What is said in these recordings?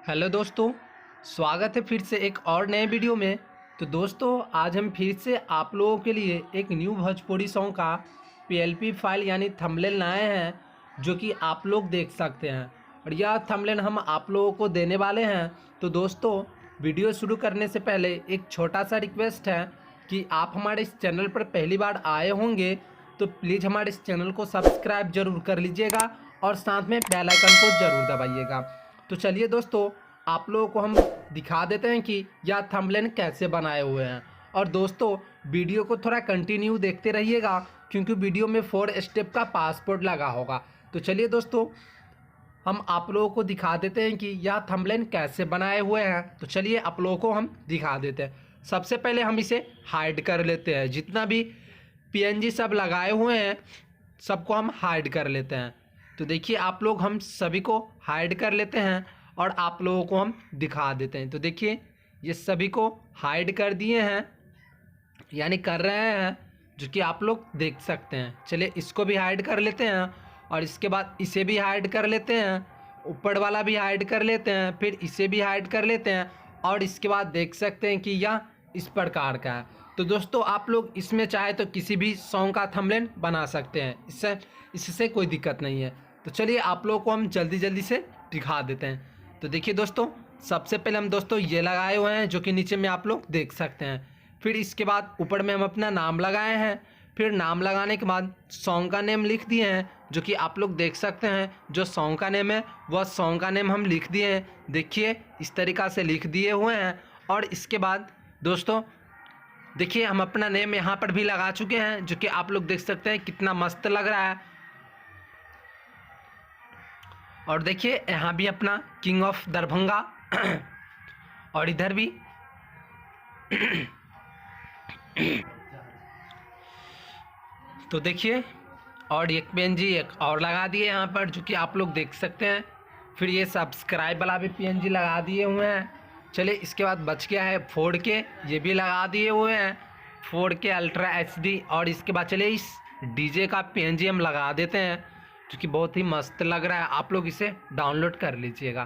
Hello दोस्तों, स्वागत है फिर से एक और नए वीडियो में। तो दोस्तों आज हम फिर से आप लोगों के लिए एक न्यू भोजपुरी सॉन्ग का पीएलपी फाइल यानी थंबनेल लाए हैं जो कि आप लोग देख सकते हैं और यह थंबनेल हम आप लोगों को देने वाले हैं। तो दोस्तों वीडियो शुरू करने से पहले एक छोटा सा रिक्वेस्ट है कि आप हमारे इस चैनल पर पहली बार आए होंगे तो प्लीज़ हमारे इस चैनल को सब्सक्राइब जरूर कर लीजिएगा और साथ में बेल आइकन को ज़रूर दबाइएगा। तो चलिए दोस्तों आप लोगों को हम दिखा देते हैं कि यह थंबनेल कैसे बनाए हुए हैं। और दोस्तों वीडियो को थोड़ा कंटिन्यू देखते रहिएगा क्योंकि वीडियो में 4 स्टेप का पासपोर्ट लगा होगा। तो चलिए दोस्तों हम आप लोगों को दिखा देते हैं कि यह थंबनेल कैसे बनाए हुए हैं। तो चलिए आप लोगों को हम दिखा देते हैं। सबसे पहले हम इसे हाइड कर लेते हैं, जितना भी पीएनजी सब लगाए हुए हैं सबको हम हाइड कर लेते हैं। तो देखिए आप लोग हम सभी को हाइड कर लेते हैं और आप लोगों को हम दिखा देते हैं। तो देखिए ये सभी को हाइड कर दिए हैं यानी कर रहे हैं, जो कि आप लोग देख सकते हैं। चलिए इसको भी हाइड कर लेते हैं और इसके बाद इसे भी हाइड कर लेते हैं, ऊपर वाला भी हाइड कर लेते हैं, फिर इसे भी हाइड कर लेते हैं और इसके बाद देख सकते हैं कि यह इस प्रकार का है। तो दोस्तों आप लोग इसमें चाहे तो किसी भी सॉन्ग का थंबनेल बना सकते हैं, इससे कोई दिक्कत नहीं है। तो चलिए आप लोगों को हम जल्दी जल्दी से दिखा देते हैं। तो देखिए दोस्तों सबसे पहले हम दोस्तों ये लगाए हुए हैं जो कि नीचे में आप लोग देख सकते हैं। फिर इसके बाद ऊपर में हम अपना नाम लगाए हैं। फिर नाम लगाने के बाद सॉन्ग का नेम लिख दिए हैं जो कि आप लोग देख सकते हैं। जो सॉन्ग का नेम है वह सॉन्ग का नेम हम लिख दिए हैं, देखिए इस तरीक़ा से लिख दिए हुए हैं। और इसके बाद दोस्तों देखिए हम अपना नेम यहाँ पर भी लगा चुके हैं जो कि आप लोग देख सकते हैं कितना मस्त लग रहा है। और देखिए यहाँ भी अपना किंग ऑफ दरभंगा और इधर भी तो देखिए और एक पीएनजी एक और लगा दिए यहाँ पर जो कि आप लोग देख सकते हैं। फिर ये सब्सक्राइब वाला भी पीएनजी लगा दिए हुए हैं। चलिए इसके बाद बच गया है 4K, ये भी लगा दिए हुए हैं 4K अल्ट्रा HD। और इसके बाद चलिए इस डीजे का पीएनजी हम लगा देते हैं जो कि बहुत ही मस्त लग रहा है, आप लोग इसे डाउनलोड कर लीजिएगा।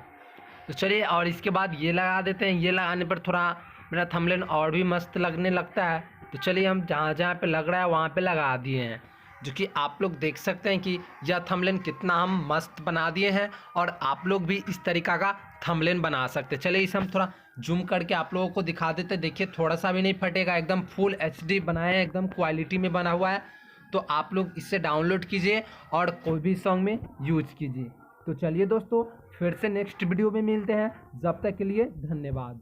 तो चलिए और इसके बाद ये लगा देते हैं। ये लगाने पर थोड़ा मेरा थंबनेल और भी मस्त लगने लगता है। तो चलिए हम जहाँ जहाँ पे लग रहा है वहाँ पे लगा दिए हैं जो कि आप लोग देख सकते हैं कि यह थंबनेल कितना हम मस्त बना दिए हैं। और आप लोग भी इस तरीक़ा का थंबनेल बना सकते हैं। चलिए इसे हम थोड़ा जूम करके आप लोगों को दिखा देते हैं। देखिए थोड़ा सा भी नहीं फटेगा, एकदम फुल HD बनाए हैं, एकदम क्वालिटी में बना हुआ है। तो आप लोग इससे डाउनलोड कीजिए और कोई भी सॉन्ग में यूज कीजिए। तो चलिए दोस्तों फिर से नेक्स्ट वीडियो में मिलते हैं, जब तक के लिए धन्यवाद।